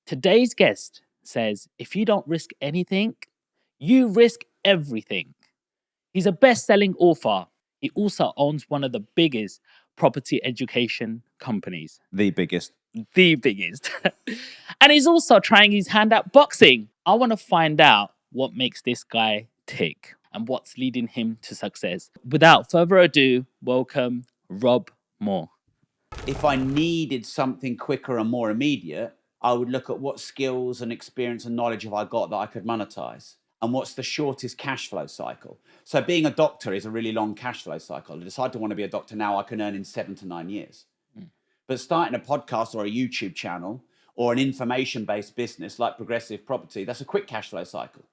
Today's guest says if you don't risk anything, you risk everything. He's a best selling author. He also owns one of the biggest property education companies, The biggest. the biggest. And he's also trying his hand at boxing. I want to find out what makes this guy tick and what's leading him to success. Without further ado, welcome Rob Moore. If I needed something quicker and more immediate, I would look at what skills and experience and knowledge have I got that I could monetize, and what's the shortest cash flow cycle. So being a doctor is a really long cash flow cycle. I decide to want to be a doctor now, I can earn in 7 to 9 years. But starting a podcast or a YouTube channel or an information-based business like Progressive Property, that's a quick cash flow cycle.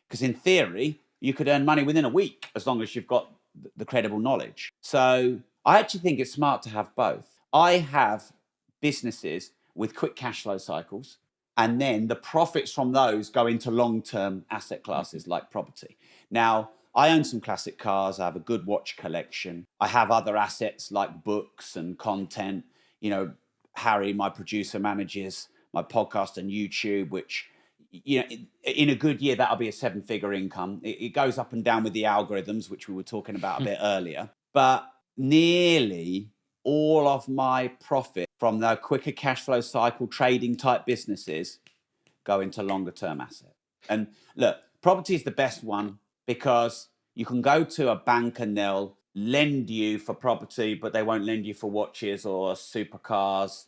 Because in theory, you could earn money within a week as long as you've got the credible knowledge. So I actually think it's smart to have both. I have businesses with quick cash flow cycles, and then the profits from those go into long-term asset classes like property. Now, I own some classic cars. I have a good watch collection. I have other assets like books and content. You know, Harry, my producer, manages my podcast and YouTube, which, you know, in a good year, that'll be a 7-figure income. It goes up and down with the algorithms, which we were talking about a bit earlier. But nearly all of my profit from the quicker cash flow cycle trading type businesses go into longer term assets. And look, property is the best one because you can go to a bank and they'll lend you for property, but they won't lend you for watches or supercars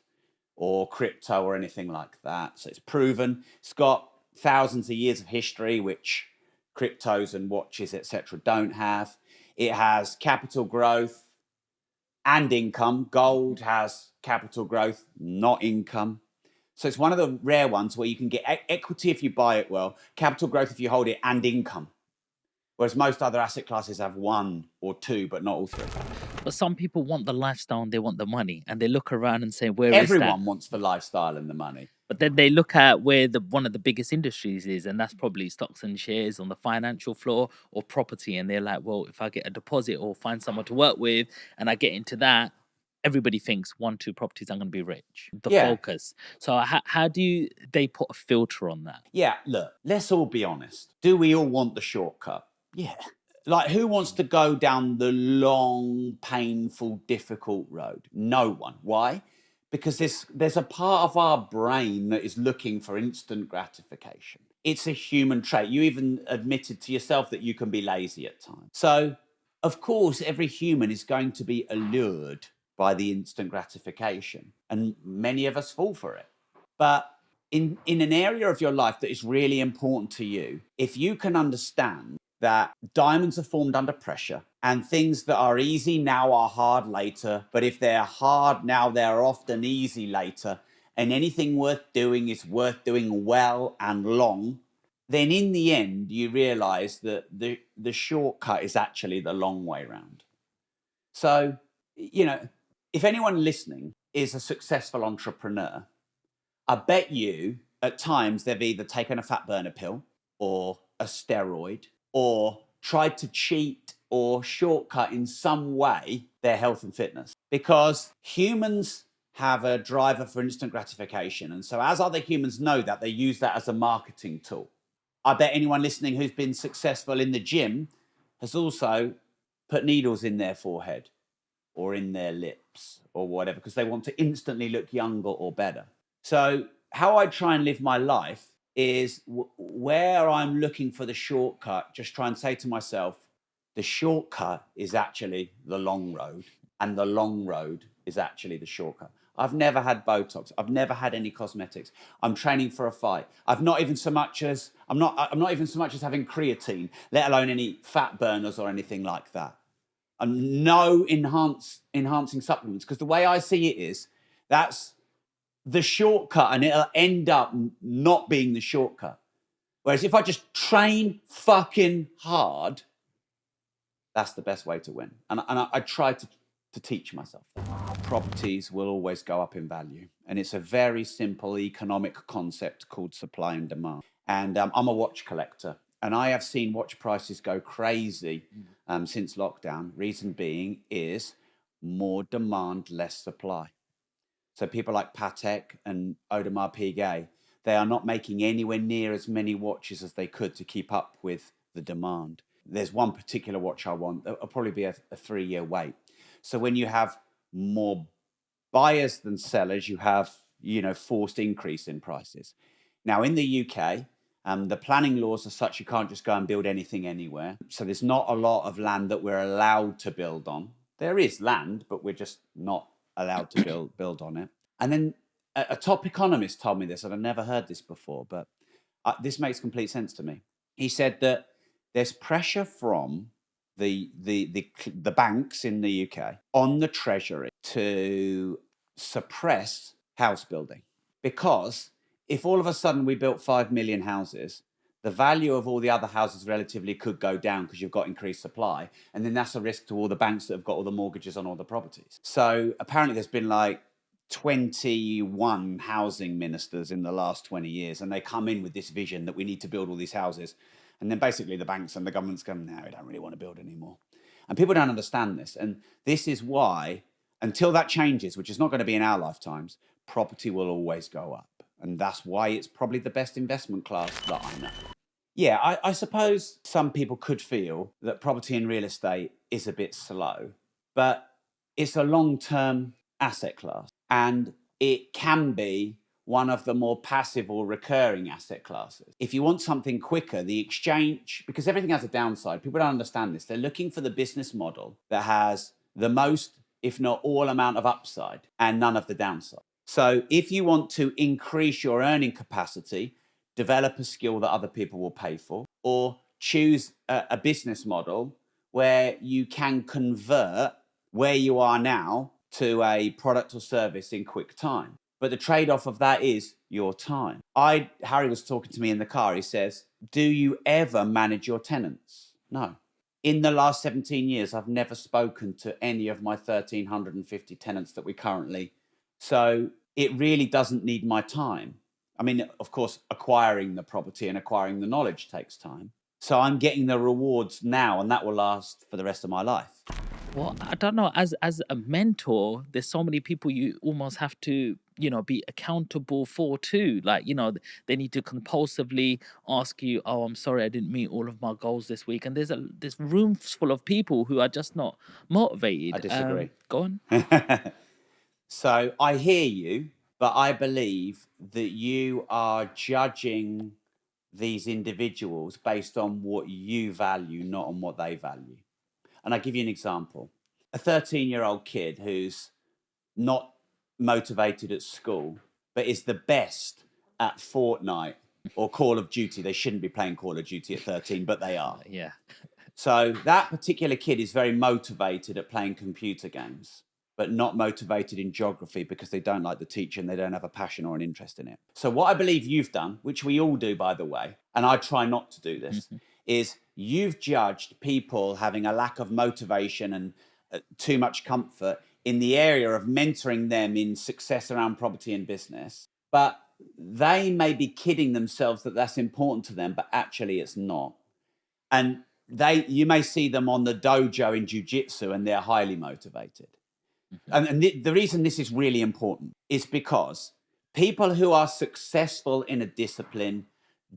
or crypto or anything like that. So it's proven. It's got thousands of years of history, which cryptos and watches, etc., don't have. It has capital growth and income. Gold has capital growth, not income. So it's one of the rare ones where you can get equity if you buy it well, capital growth if you hold it, and income. Whereas most other asset classes have 1 or 2, but not all 3. But some people want the lifestyle and they want the money, and they look around and say, "Where is that?" Everyone wants the lifestyle and the money. But then they look at where one of the biggest industries is, and that's probably stocks and shares on the financial floor or property. And they're like, well, if I get a deposit or find someone to work with and I get into that, everybody thinks 1, 2 properties, I'm going to be rich. The focus. So how do they put a filter on that? Yeah, look, let's all be honest. Do we all want the shortcut? Yeah. Like, who wants to go down the long, painful, difficult road? No one. Why? Because there's a part of our brain that is looking for instant gratification. It's a human trait. You even admitted to yourself that you can be lazy at times. So, of course, every human is going to be allured by the instant gratification, and many of us fall for it. But in an area of your life that is really important to you, if you can understand that diamonds are formed under pressure and things that are easy now are hard later, but if they're hard now, they're often easy later, and anything worth doing is worth doing well and long, then in the end, you realize that the shortcut is actually the long way round. So, you know, if anyone listening is a successful entrepreneur, I bet you at times they've either taken a fat burner pill or a steroid or tried to cheat or shortcut in some way their health and fitness. Because humans have a driver for instant gratification. And so as other humans know that, they use that as a marketing tool. I bet anyone listening who's been successful in the gym has also put needles in their forehead or in their lips or whatever, because they want to instantly look younger or better. So how I try and live my life is where I'm looking for the shortcut, just try and say to myself, the shortcut is actually the long road, and the long road is actually the shortcut. I've never had Botox. I've never had any cosmetics. I'm training for a fight. I'm not even so much as having creatine, let alone any fat burners or anything like that. And no enhancing supplements, because the way I see it is that's the shortcut, and it'll end up not being the shortcut. Whereas if I just train fucking hard, that's the best way to win. And I try to teach myself that. Properties will always go up in value. And it's a very simple economic concept called supply and demand. And I'm a watch collector, and I have seen watch prices go crazy since lockdown. Reason being is more demand, less supply. So people like Patek and Audemars Piguet, They are not making anywhere near as many watches as they could to keep up with the demand. There's one particular watch I want. It'll probably be a 3-year wait. So when you have more buyers than sellers, you have, forced increase in prices. Now, in the UK, the planning laws are such you can't just go and build anything anywhere. So there's not a lot of land that we're allowed to build on. There is land, but we're just not allowed to build on it. And then a top economist told me this, and I've never heard this before, but this makes complete sense to me. He said that there's pressure from the banks in the UK on the Treasury to suppress house building, because if all of a sudden we built 5 million houses, the value of all the other houses relatively could go down because you've got increased supply, and then that's a risk to all the banks that have got all the mortgages on all the properties. So apparently there's been like 21 housing ministers in the last 20 years, and they come in with this vision that we need to build all these houses. And then basically the banks and the government's going, no, we don't really want to build anymore. And people don't understand this. And this is why, until that changes, which is not going to be in our lifetimes, property will always go up. And that's why it's probably the best investment class that I know. Yeah, I suppose some people could feel that property and real estate is a bit slow, but it's a long-term asset class. And it can be one of the more passive or recurring asset classes. If you want something quicker, the exchange, because everything has a downside, people don't understand this. They're looking for the business model that has the most, if not all, amount of upside and none of the downside. So if you want to increase your earning capacity, develop a skill that other people will pay for, or choose a business model where you can convert where you are now to a product or service in quick time. But the trade-off of that is your time. Harry was talking to me in the car. He says, do you ever manage your tenants? No. In the last 17 years, I've never spoken to any of my 1,350 tenants that we currently. So it really doesn't need my time. I mean, of course, acquiring the property and acquiring the knowledge takes time. So I'm getting the rewards now, and that will last for the rest of my life. Well, I don't know. As a mentor, there's so many people you almost have to, be accountable for too. Like, they need to compulsively ask you, "Oh, I'm sorry, I didn't meet all of my goals this week." And there's rooms full of people who are just not motivated. I disagree. Go on. So I hear you, but I believe that you are judging these individuals based on what you value, not on what they value. And I'll give you an example. A 13-year-old kid who's not motivated at school, but is the best at Fortnite or Call of Duty. They shouldn't be playing Call of Duty at 13, but they are. Yeah. So that particular kid is very motivated at playing computer games, but not motivated in geography because they don't like the teacher and they don't have a passion or an interest in it. So what I believe you've done, which we all do, by the way, and I try not to do this, is you've judged people having a lack of motivation and too much comfort in the area of mentoring them in success around property and business. But they may be kidding themselves that that's important to them, but actually it's not. And you may see them on the dojo in jiu-jitsu and they're highly motivated. And the reason this is really important is because people who are successful in a discipline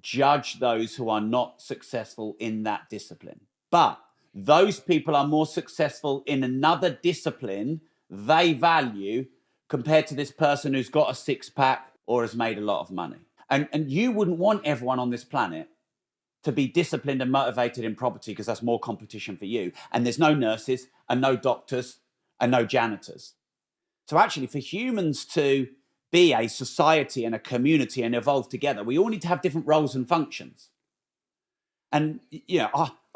judge those who are not successful in that discipline. But those people are more successful in another discipline they value compared to this person who's got a six-pack or has made a lot of money. And you wouldn't want everyone on this planet to be disciplined and motivated in property because that's more competition for you. And there's no nurses and no doctors and no janitors. So actually, for humans to be a society and a community and evolve together, we all need to have different roles and functions. And,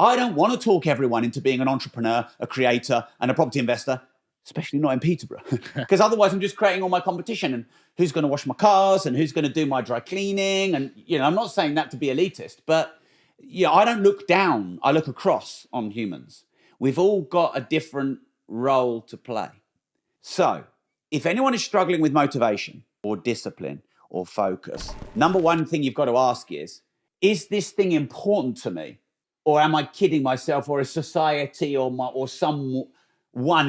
I don't want to talk everyone into being an entrepreneur, a creator, and a property investor, especially not in Peterborough, because otherwise I'm just creating all my competition and who's going to wash my cars and who's going to do my dry cleaning. And, I'm not saying that to be elitist, but, I don't look down. I look across on humans. We've all got a different role to play. So if anyone is struggling with motivation or discipline or focus, number one thing you've got to ask is this thing important to me? Or am I kidding myself, or is society or someone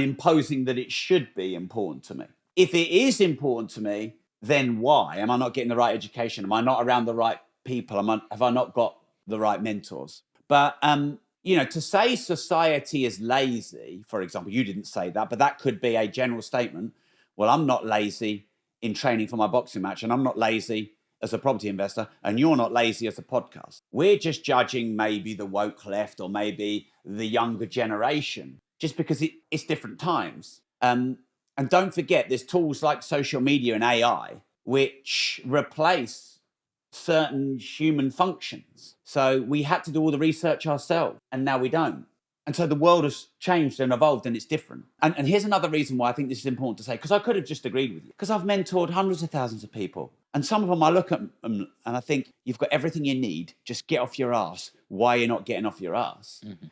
imposing that it should be important to me? If it is important to me, then why? Am I not getting the right education? Am I not around the right people? Have I not got the right mentors? But to say society is lazy, for example, you didn't say that, but that could be a general statement. Well, I'm not lazy in training for my boxing match, and I'm not lazy as a property investor, and you're not lazy as a podcast. We're just judging maybe the woke left or maybe the younger generation, just because it's different times. And don't forget, there's tools like social media and AI, which replace certain human functions. So we had to do all the research ourselves, and now we don't. And so the world has changed and evolved, and it's different. And here's another reason why I think this is important to say, because I could have just agreed with you, because I've mentored hundreds of thousands of people. And some of them, I look at them and I think, you've got everything you need. Just get off your ass. Why you're not getting off your ass? Mm-hmm.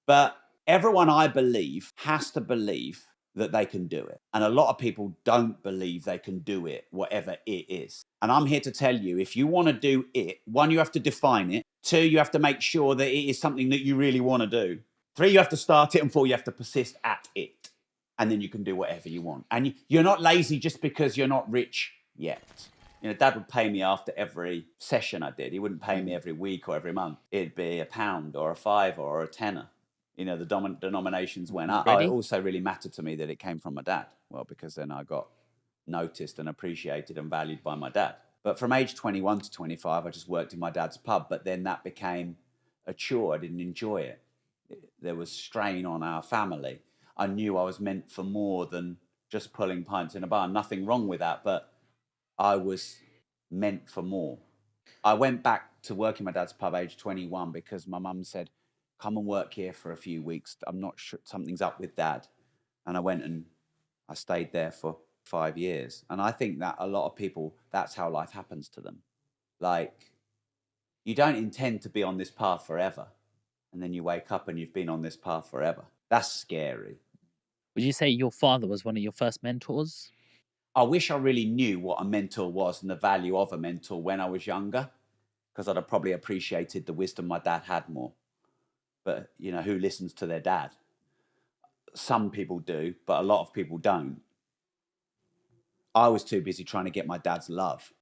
But everyone, I believe, has to believe that they can do it. And a lot of people don't believe they can do it, whatever it is. And I'm here to tell you, if you want to do it, one, you have to define it. Two, you have to make sure that it is something that you really want to do. Three, you have to start it. And four, you have to persist at it. And then you can do whatever you want. And you're not lazy just because you're not rich yet. Dad would pay me after every session I did. He wouldn't pay me every week or every month. It'd be £1 or £5 or £10. The denominations went up. It also really mattered to me that it came from my dad. Well, because then I got noticed and appreciated and valued by my dad. But from age 21 to 25, I just worked in my dad's pub. But then that became a chore. I didn't enjoy it. There was strain on our family. I knew I was meant for more than just pulling pints in a bar. Nothing wrong with that, but I was meant for more. I went back to work in my dad's pub age 21 because my mum said, come and work here for a few weeks. I'm not sure, something's up with dad. And I went and I stayed there for 5 years. And I think that a lot of people, that's how life happens to them. Like, you don't intend to be on this path forever. And then you wake up and you've been on this path forever. That's scary. Would you say your father was one of your first mentors? I wish I really knew what a mentor was and the value of a mentor when I was younger, because I'd have probably appreciated the wisdom my dad had more. But, who listens to their dad? Some people do, but a lot of people don't. I was too busy trying to get my dad's love.